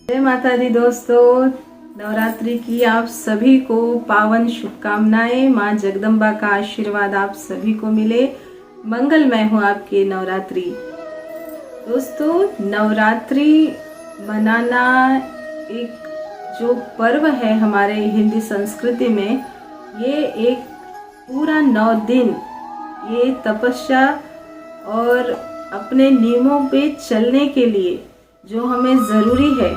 जय माता दी दोस्तों, नवरात्रि की आप सभी को पावन शुभकामनाएं। माँ जगदम्बा का आशीर्वाद आप सभी को मिले। मंगलमय हो आपके नवरात्रि। दोस्तों, नवरात्रि मनाना एक जो पर्व है हमारे हिंदी संस्कृति में, ये एक पूरा 9 दिन ये तपस्या और अपने नियमों पे चलने के लिए जो हमें ज़रूरी है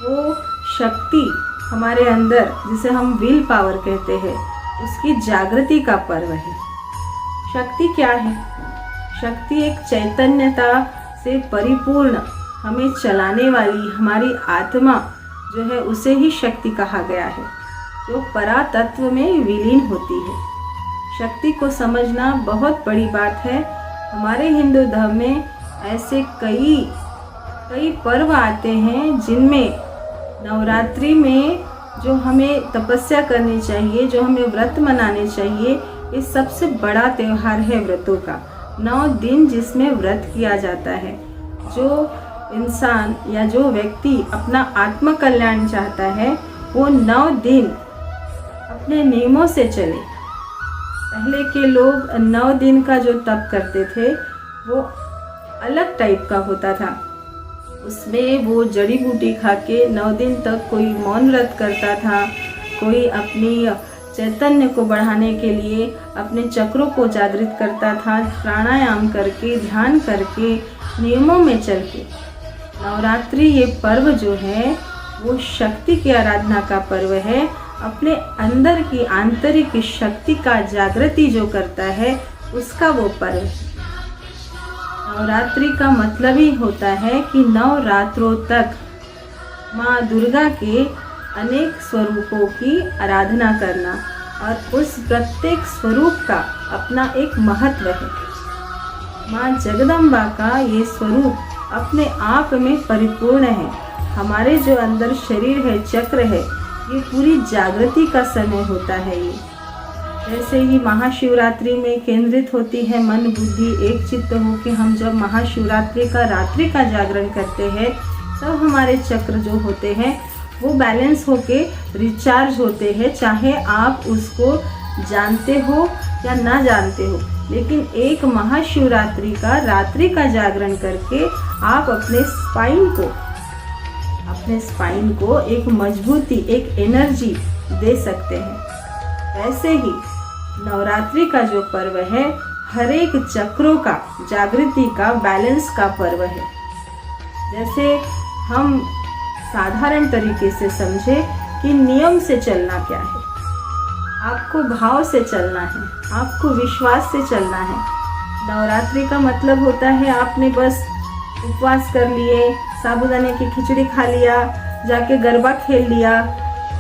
वो शक्ति हमारे अंदर, जिसे हम विल पावर कहते हैं, उसकी जागृति का पर्व है। शक्ति क्या है? शक्ति एक चैतन्यता से परिपूर्ण हमें चलाने वाली हमारी आत्मा जो है उसे ही शक्ति कहा गया है, जो परातत्व में विलीन होती है। शक्ति को समझना बहुत बड़ी बात है। हमारे हिंदू धर्म में ऐसे कई पर्व आते हैं जिनमें नवरात्रि में जो हमें तपस्या करनी चाहिए, जो हमें व्रत मनाने चाहिए, ये सबसे बड़ा त्यौहार है व्रतों का। 9 दिन जिसमें व्रत किया जाता है। जो इंसान या जो व्यक्ति अपना आत्म कल्याण चाहता है वो 9 दिन अपने नियमों से चले। पहले के लोग 9 दिन का जो तप करते थे वो अलग टाइप का होता था। उसमें वो जड़ी बूटी खा के 9 दिन तक कोई मौन व्रत करता था, कोई अपनी चैतन्य को बढ़ाने के लिए अपने चक्रों को जागृत करता था, प्राणायाम करके, ध्यान करके, नियमों में चल के। नवरात्रि ये पर्व जो है वो शक्ति की आराधना का पर्व है। अपने अंदर की आंतरिक शक्ति का जागृति जो करता है उसका वो पर्व है। नवरात्रि का मतलब ही होता है कि 9 रात्रों तक माँ दुर्गा के अनेक स्वरूपों की आराधना करना, और उस प्रत्येक स्वरूप का अपना एक महत्व है। माँ जगदम्बा का ये स्वरूप अपने आप में परिपूर्ण है। हमारे जो अंदर शरीर है, चक्र है, ये पूरी जागृति का समय होता है। ये जैसे ही महाशिवरात्रि में केंद्रित होती है मन बुद्धि एक चित्त हो कि हम जब महाशिवरात्रि का रात्रि का जागरण करते हैं तब हमारे चक्र जो होते हैं वो बैलेंस होके रिचार्ज होते हैं। चाहे आप उसको जानते हो या ना जानते हो, लेकिन एक महाशिवरात्रि का रात्रि का जागरण करके आप अपने स्पाइन को एक मजबूती, एक एनर्जी दे सकते हैं। वैसे ही नवरात्रि का जो पर्व है हर एक चक्रों का जागृति का, बैलेंस का पर्व है। जैसे हम साधारण तरीके से समझे कि नियम से चलना क्या है। आपको भाव से चलना है, आपको विश्वास से चलना है। नवरात्रि का मतलब होता है आपने बस उपवास कर लिए, साबूदाने की खिचड़ी खा लिया, जाके गरबा खेल लिया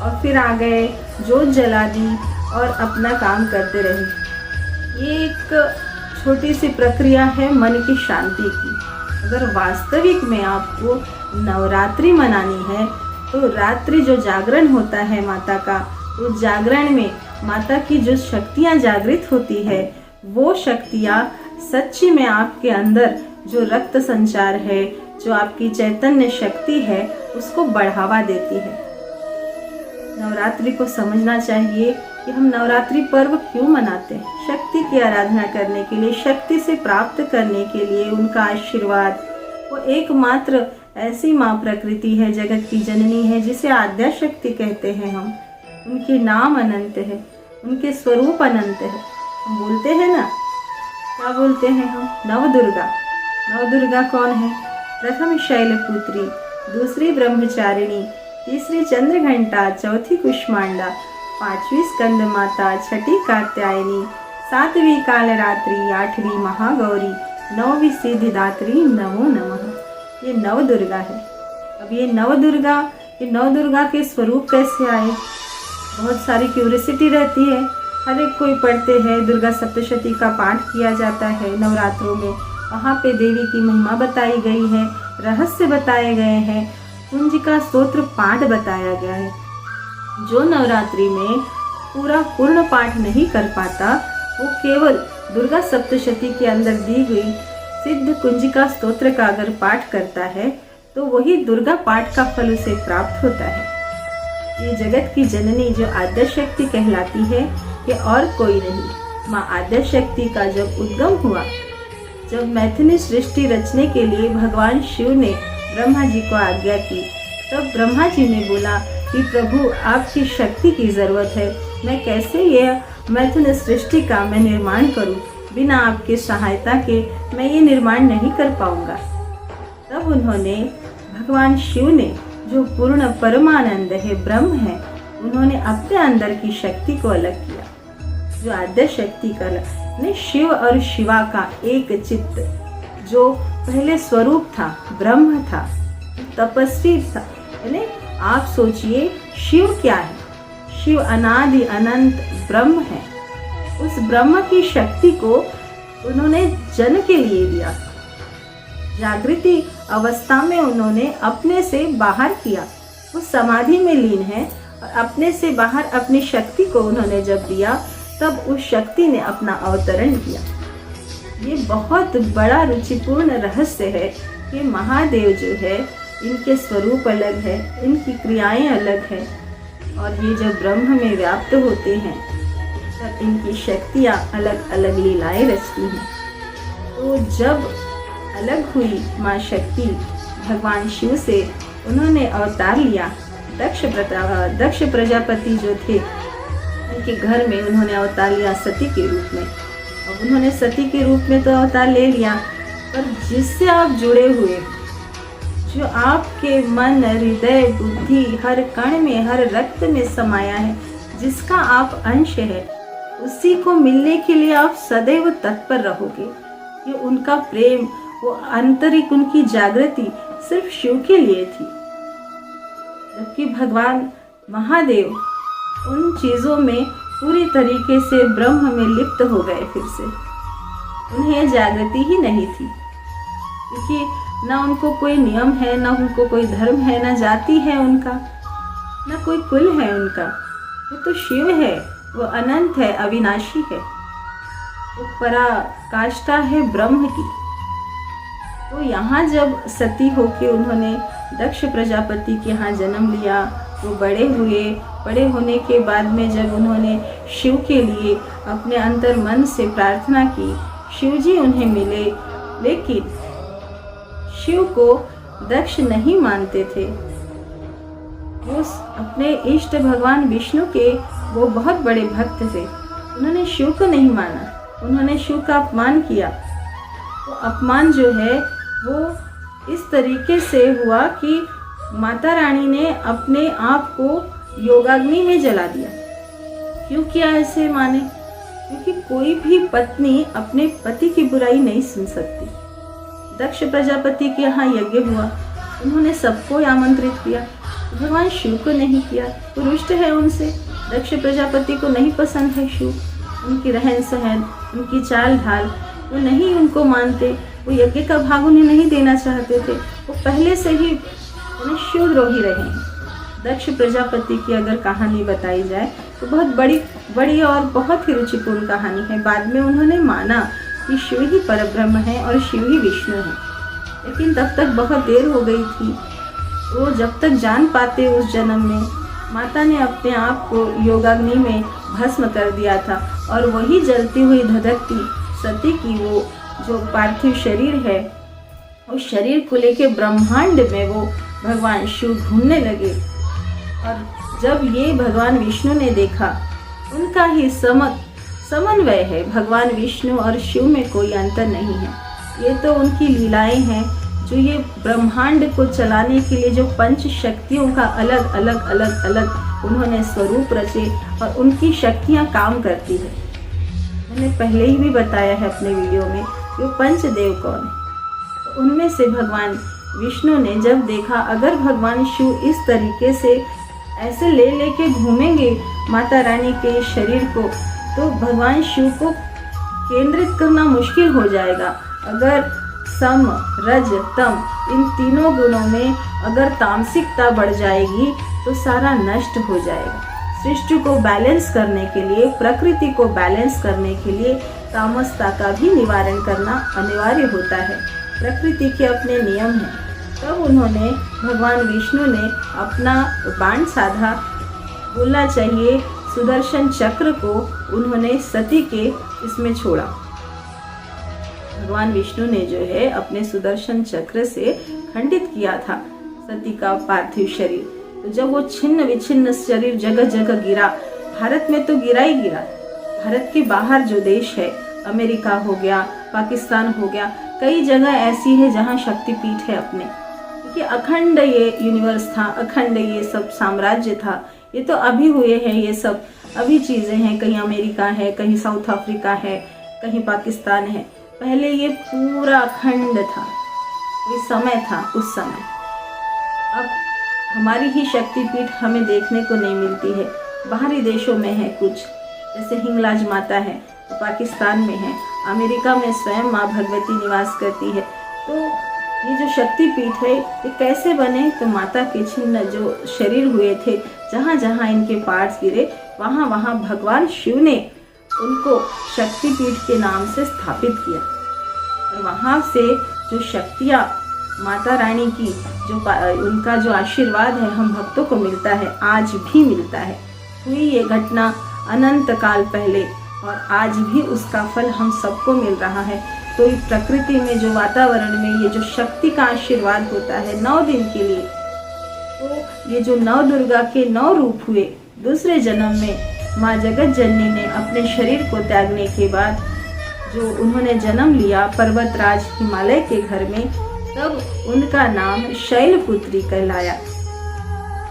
और फिर आ गए, जोत जला दी और अपना काम करते रहे। ये एक छोटी सी प्रक्रिया है मन की शांति की। अगर वास्तविक में आपको नवरात्रि मनानी है तो रात्रि जो जागरण होता है माता का, तो जागरण में माता की जो शक्तियाँ जागृत होती है वो शक्तियाँ सच्ची में आपके अंदर जो रक्त संचार है, जो आपकी चैतन्य शक्ति है, उसको बढ़ावा देती है। नवरात्रि को समझना चाहिए कि हम नवरात्रि पर्व क्यों मनाते हैं। शक्ति की आराधना करने के लिए, शक्ति से प्राप्त करने के लिए उनका आशीर्वाद। वो एकमात्र ऐसी माँ प्रकृति है, जगत की जननी है, जिसे आद्या शक्ति कहते हैं हम। उनके नाम अनंत है, उनके स्वरूप अनंत है। हम बोलते हैं ना, क्या बोलते हैं हम? नवदुर्गा। नवदुर्गा कौन है? प्रथम शैलपुत्री, दूसरी ब्रह्मचारिणी, तीसरी चंद्रघंटा, चौथी कुष्मांडा, 5वीं स्कंद माता, 6ठी कात्यायनी, 7वीं कालरात्रि, 8वीं महागौरी, 9वीं सिद्धिदात्री, नमो नमः। ये नवदुर्गा है। अब ये नवदुर्गा के स्वरूप कैसे आए? बहुत सारी क्यूरियोसिटी रहती है। हर एक कोई पढ़ते हैं, दुर्गा सप्तशती का पाठ किया जाता है नवरात्रों में। वहाँ पे देवी की महिमा बताई गई है, रहस्य बताए गए हैं, कुंजिका स्तोत्र पाठ बताया गया है। जो नवरात्रि में पूर्ण पाठ नहीं कर पाता वो केवल दुर्गा सप्तशती के अंदर दी गई सिद्ध कुंजिका स्तोत्र का अगर पाठ करता है तो वही दुर्गा पाठ का फल उसे प्राप्त होता है। ये जगत की जननी जो आद्यशक्ति कहलाती है, ये और कोई नहीं, माँ आद्यशक्ति का जब उद्गम हुआ, जब मैथिली सृष्टि रचने के लिए भगवान शिव ने ब्रह्मा जी को आज्ञा की, तब ब्रह्मा जी ने बोला कि प्रभु आपकी शक्ति की ज़रूरत है, मैं कैसे यह मैथिली सृष्टि का मैं निर्माण करूं, बिना आपके सहायता के मैं ये निर्माण नहीं कर पाऊंगा। तब उन्होंने भगवान शिव ने जो पूर्ण परमानंद है, ब्रह्म है, उन्होंने अपने अंदर की शक्ति को अलग किया, जो आद्य शक्ति का ने शिव और शिवा का एक चित्त, जो पहले स्वरूप था, ब्रह्म था, तपस्वी था। यानी आप सोचिए शिव क्या है, शिव अनादि अनंत ब्रह्म है। उस ब्रह्म की शक्ति को उन्होंने जन के लिए दिया। जागृति अवस्था में उन्होंने अपने से बाहर किया, वो समाधि में लीन है, और अपने से बाहर अपनी शक्ति को उन्होंने जब दिया, तब उस शक्ति ने अपना अवतरण किया। ये बहुत बड़ा रुचिपूर्ण रहस्य है कि महादेव जो है, इनके स्वरूप अलग है, इनकी क्रियाएं अलग है, और ये जब ब्रह्म में व्याप्त होते हैं तब इनकी शक्तियाँ अलग अलग लीलाएं रचती हैं। तो जब अलग हुई माँ शक्ति भगवान शिव से, उन्होंने अवतार लिया। दक्ष प्रजापति जो थे, उनके घर में उन्होंने अवतार लिया सती के रूप में। अब उन्होंने सती के रूप में तो अवतार ले लिया, पर जिससे आप जुड़े हुए, जो आपके मन, हृदय, बुद्धि, हर कण में, हर रक्त में समाया है, जिसका आप अंश है, उसी को मिलने के लिए आप सदैव तत्पर रहोगे। ये उनका प्रेम, वो आंतरिक उनकी जागृति सिर्फ शिव के लिए थी, जबकि भगवान महादेव उन चीज़ों में पूरी तरीके से ब्रह्म में लिप्त हो गए। फिर से उन्हें जागृति ही नहीं थी, क्योंकि ना उनको कोई नियम है, ना उनको कोई धर्म है, ना जाति है उनका, ना कोई कुल है उनका। वो तो शिव है, वो अनंत है, अविनाशी है, वो पराकाष्ठा है ब्रह्म की। तो यहाँ जब सती होके उन्होंने दक्ष प्रजापति के यहाँ जन्म लिया, वो बड़े हुए। बड़े होने के बाद में जब उन्होंने शिव के लिए अपने अंतर मन से प्रार्थना की, शिव जी उन्हें मिले, लेकिन शिव को दक्ष नहीं मानते थे। वो अपने इष्ट भगवान विष्णु के वो बहुत बड़े भक्त थे, उन्होंने शिव को नहीं माना, उन्होंने शिव का अपमान किया। तो अपमान जो है वो इस तरीके से हुआ कि माता रानी ने अपने आप को योगाग्नि में जला दिया। क्यों किया ऐसे माने? क्योंकि कोई भी पत्नी अपने पति की बुराई नहीं सुन सकती। दक्ष प्रजापति के यहाँ यज्ञ हुआ, उन्होंने सबको आमंत्रित किया, भगवान शिव को नहीं किया। वो रुष्ट है उनसे, दक्ष प्रजापति को नहीं पसंद है शिव, उनकी रहन सहन, उनकी चाल ढाल, वो नहीं उनको मानते, वो यज्ञ का भाग उन्हें नहीं देना चाहते थे। वो पहले से ही उन्हें शिवद्रोही रहे हैं। दक्ष प्रजापति की अगर कहानी बताई जाए तो बहुत बड़ी और बहुत ही रुचिपूर्ण कहानी है। बाद में उन्होंने माना कि शिव ही परब्रह्म है और शिव ही विष्णु है, लेकिन तब तक बहुत देर हो गई थी। वो जब तक जान पाते उस जन्म में, माता ने अपने आप को योगाग्नि में भस्म कर दिया था, और वही जलती हुई धधकती सती की वो जो पार्थिव शरीर है, उस शरीर को लेके ब्रह्मांड में वो भगवान शिव घूमने लगे। और जब ये भगवान विष्णु ने देखा, उनका ही समन्वय है, भगवान विष्णु और शिव में कोई अंतर नहीं है। ये तो उनकी लीलाएं हैं, जो ये ब्रह्मांड को चलाने के लिए जो पंच शक्तियों का अलग अलग उन्होंने स्वरूप रचे, और उनकी शक्तियाँ काम करती है। मैंने पहले ही भी बताया है अपने वीडियो में कि वो पंचदेव कौन है। तो उनमें से भगवान विष्णु ने जब देखा, अगर भगवान शिव इस तरीके से ऐसे लेके घूमेंगे माता रानी के शरीर को, तो भगवान शिव को केंद्रित करना मुश्किल हो जाएगा। अगर सम, रज, तम इन तीनों गुणों में अगर तामसिकता बढ़ जाएगी तो सारा नष्ट हो जाएगा। सृष्टि को बैलेंस करने के लिए, प्रकृति को बैलेंस करने के लिए तामसता का भी निवारण करना अनिवार्य होता है। प्रकृति के अपने नियम हैं, तब उन्होंने भगवान विष्णु ने अपना बाण साधा, बोलना चाहिए सुदर्शन चक्र को उन्होंने सती के इसमें छोड़ा। भगवान विष्णु ने जो है अपने सुदर्शन चक्र से खंडित किया था सती का पार्थिव शरीर। तो जब वो छिन्न विछिन्न शरीर जगह जगह गिरा, भारत में तो गिरा ही गिरा, भारत के बाहर जो देश है, अमेरिका हो गया, पाकिस्तान हो गया, कई जगह ऐसी है जहाँ शक्तिपीठ है अपने, क्योंकि अखंड ये यूनिवर्स था, अखंड ये सब साम्राज्य था। ये तो अभी हुए हैं, ये सब अभी चीजें हैं, कहीं अमेरिका है, कहीं साउथ अफ्रीका है, कहीं पाकिस्तान है। पहले ये पूरा अखंड था, ये समय था उस समय। अब हमारी ही शक्तिपीठ हमें देखने को नहीं मिलती है, बाहरी देशों में है कुछ, जैसे हिंगलाज माता है तो पाकिस्तान में है, अमेरिका में स्वयं माँ भगवती निवास करती है। तो ये जो शक्तिपीठ है ये कैसे बने? तो माता के छिन्न जो शरीर हुए थे, जहाँ जहाँ इनके पार्ट्स गिरे, वहाँ वहाँ भगवान शिव ने उनको शक्तिपीठ के नाम से स्थापित किया। और वहाँ से जो शक्तियाँ माता रानी की जो उनका जो आशीर्वाद है हम भक्तों को मिलता है, आज भी मिलता है। हुई ये घटना अनंत काल पहले और आज भी उसका फल हम सबको मिल रहा है। तो इस प्रकृति में जो वातावरण में ये जो शक्ति का आशीर्वाद होता है 9 दिन के लिए, तो ये जो 9 दुर्गा के 9 रूप हुए, दूसरे जन्म में माँ जगत जननी ने अपने शरीर को त्यागने के बाद जो उन्होंने जन्म लिया पर्वतराज हिमालय के घर में, तब उनका नाम शैलपुत्री कहलाया,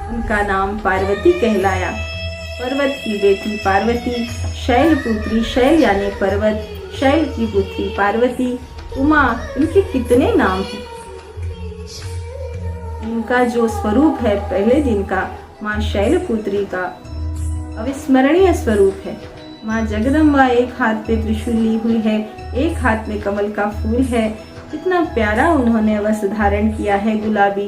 उनका नाम पार्वती कहलाया। पर्वत की बेटी पार्वती, शैलपुत्री, शैल यानी पर्वत, शैल की पुत्री पार्वती, उमा, इनके कितने नाम हैं। इनका जो स्वरूप है पहले दिन का माँ शैलपुत्री का अविस्मरणीय स्वरूप है। माँ जगदम्बा एक हाथ पे त्रिशूल ली हुई है, एक हाथ में कमल का फूल है, कितना प्यारा उन्होंने वस्त्र धारण किया है गुलाबी,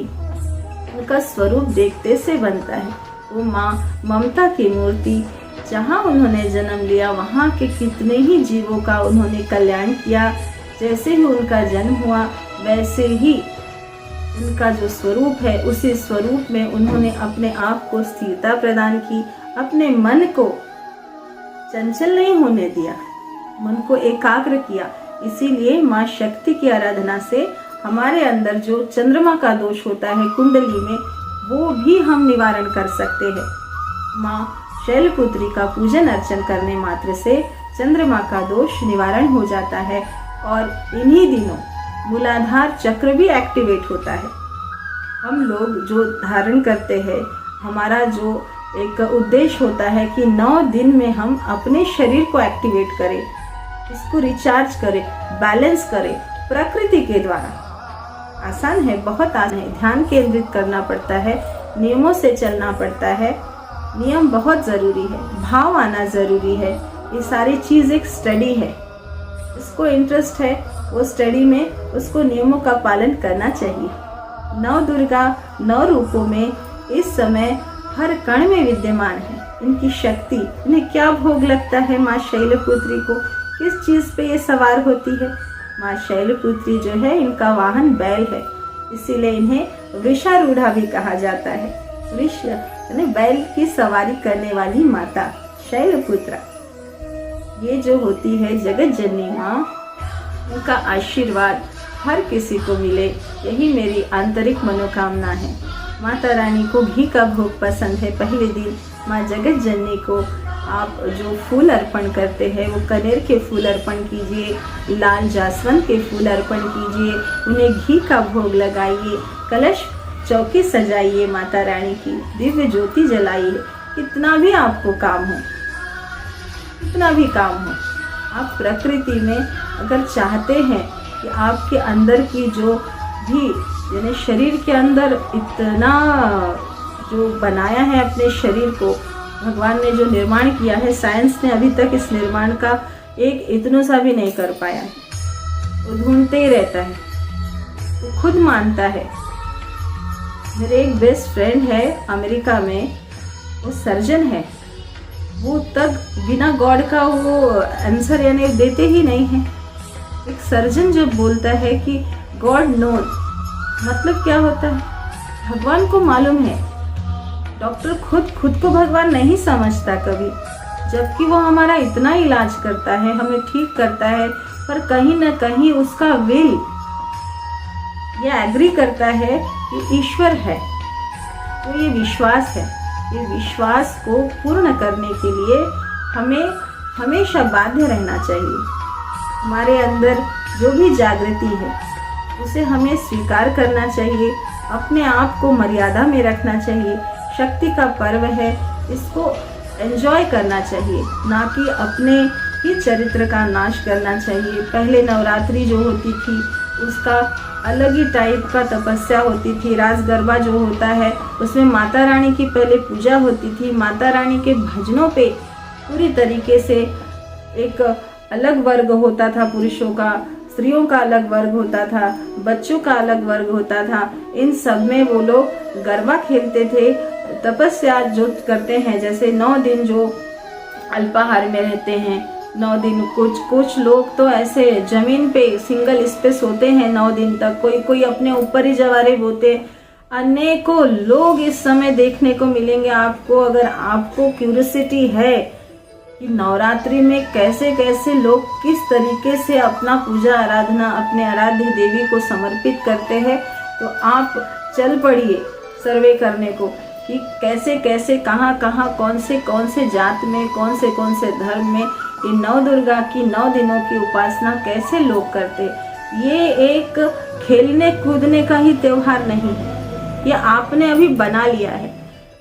उनका स्वरूप देखते से बनता है। वो माँ ममता की मूर्ति, जहाँ उन्होंने जन्म लिया वहाँ के कितने ही जीवों का उन्होंने कल्याण किया। जैसे ही उनका जन्म हुआ वैसे ही उनका जो स्वरूप है उसी स्वरूप में उन्होंने अपने आप को स्थिरता प्रदान की, अपने मन को चंचल नहीं होने दिया, मन को एकाग्र किया। इसीलिए माँ शक्ति की आराधना से हमारे अंदर जो चंद्रमा का दोष होता है कुंडली में, वो भी हम निवारण कर सकते हैं। माँ शैलपुत्री का पूजन अर्चन करने मात्र से चंद्रमा का दोष निवारण हो जाता है और इन्हीं दिनों मूलाधार चक्र भी एक्टिवेट होता है। हम लोग जो धारण करते हैं, हमारा जो एक उद्देश्य होता है कि 9 दिन में हम अपने शरीर को एक्टिवेट करें, इसको रिचार्ज करें, बैलेंस करें प्रकृति के द्वारा। आसान है, बहुत आसान है, ध्यान केंद्रित करना पड़ता है, नियमों से चलना पड़ता है, नियम बहुत ज़रूरी है, भाव आना ज़रूरी है। ये सारी चीज़ एक स्टडी है, इसको इंटरेस्ट है वो स्टडी में उसको नियमों का पालन करना चाहिए। 9 दुर्गा 9 रूपों में इस समय हर कण में विद्यमान है इनकी शक्ति। इन्हें क्या भोग लगता है माँ शैलपुत्री को, किस चीज़ पे ये सवार होती है? माँ शैलपुत्री जो है इनका वाहन बैल है, इसीलिए इन्हें वृषारूढ़ा भी कहा जाता है। वृष यानी बैल की सवारी करने वाली माता शैलपुत्रा। ये जो होती है जगत जननी माँ, उनका आशीर्वाद हर किसी को मिले, यही मेरी आंतरिक मनोकामना है। माता रानी को घी का भोग पसंद है। पहले दिन माँ जगत जननी को आप जो फूल अर्पण करते हैं वो कनेर के फूल अर्पण कीजिए, लाल जासवंत के फूल अर्पण कीजिए, उन्हें घी का भोग लगाइए, कलश चौकी सजाइए, माता रानी की दिव्य ज्योति जलाइए। कितना भी आपको काम हो, कितना भी काम हो, आप प्रकृति में अगर चाहते हैं कि आपके अंदर की जो भी यानी शरीर के अंदर इतना जो बनाया है अपने शरीर को, भगवान ने जो निर्माण किया है, साइंस ने अभी तक इस निर्माण का एक इतना सा भी नहीं कर पाया है। वो ढूंढते ही रहता है, वो खुद मानता है। मेरे एक बेस्ट फ्रेंड है अमेरिका में, वो सर्जन है, वो तक बिना गॉड का वो आंसर यानी देते ही नहीं है। एक सर्जन जब बोलता है कि गॉड नोज, मतलब क्या होता है? भगवान को मालूम है। डॉक्टर खुद को भगवान नहीं समझता कभी, जबकि वो हमारा इतना इलाज करता है, हमें ठीक करता है, पर कहीं ना कहीं उसका विल ये एग्री करता है कि ईश्वर है। तो ये विश्वास है। ये विश्वास को पूर्ण करने के लिए हमें हमेशा बाध्य रहना चाहिए। हमारे अंदर जो भी जागृति है उसे हमें स्वीकार करना चाहिए, अपने आप को मर्यादा में रखना चाहिए। शक्ति का पर्व है, इसको एंजॉय करना चाहिए, ना कि अपने ही चरित्र का नाश करना चाहिए। पहले नवरात्रि जो होती थी उसका अलग ही टाइप का तपस्या होती थी। रास गरबा जो होता है उसमें माता रानी की पहले पूजा होती थी। माता रानी के भजनों पे पूरी तरीके से एक अलग वर्ग होता था, पुरुषों का, स्त्रियों का अलग वर्ग होता था, बच्चों का अलग वर्ग होता था। इन सब में वो लोग गरबा खेलते थे, तपस्या जो करते हैं। जैसे 9 दिन जो अल्पाहार में रहते हैं, 9 दिन कुछ लोग तो ऐसे जमीन पे सिंगल इस पे सोते हैं 9 दिन तक। कोई अपने ऊपर ही जवारे बोते। अनेकों लोग इस समय देखने को मिलेंगे आपको। अगर आपको क्यूरियोसिटी है कि नवरात्रि में कैसे कैसे लोग किस तरीके से अपना पूजा आराधना अपने आराध्य देवी को समर्पित करते हैं, तो आप चल पड़िए सर्वे करने को कि कैसे कैसे कहाँ कहाँ कौन से जात में कौन से धर्म में ये नव दुर्गा की 9 दिनों की उपासना कैसे लोग करते। ये एक खेलने कूदने का ही त्योहार नहीं है, ये आपने अभी बना लिया है।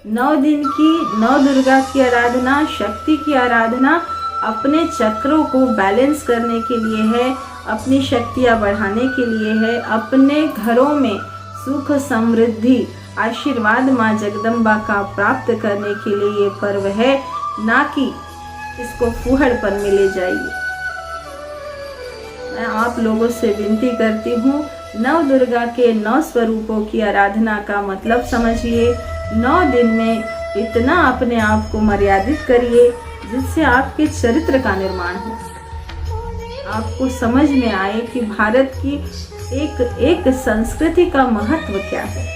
9 दिन की नव दुर्गा की आराधना, शक्ति की आराधना अपने चक्रों को बैलेंस करने के लिए है, अपनी शक्तियाँ बढ़ाने के लिए है, अपने घरों में सुख समृद्धि आशीर्वाद माँ जगदम्बा का प्राप्त करने के लिए ये पर्व है, ना कि इसको फूहड़पन में ले जाइए। मैं आप लोगों से विनती करती हूँ, नव दुर्गा के 9 स्वरूपों की आराधना का मतलब समझिए। 9 दिन में इतना अपने आप को मर्यादित करिए जिससे आपके चरित्र का निर्माण हो, आपको समझ में आए कि भारत की एक संस्कृति का महत्व क्या है।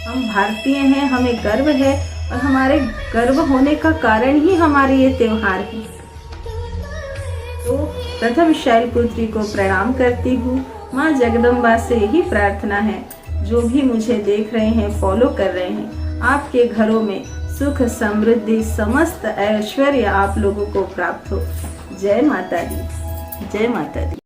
हम भारतीय हैं, हमें गर्व है, और हमारे गर्व होने का कारण ही हमारे ये त्योहार है। तो प्रथम शैलपुत्री को प्रणाम करती हूँ। माँ जगदम्बा से यही प्रार्थना है, जो भी मुझे देख रहे हैं, फॉलो कर रहे हैं, आपके घरों में सुख समृद्धि समस्त ऐश्वर्य आप लोगों को प्राप्त हो। जय माता दी, जय माता दी।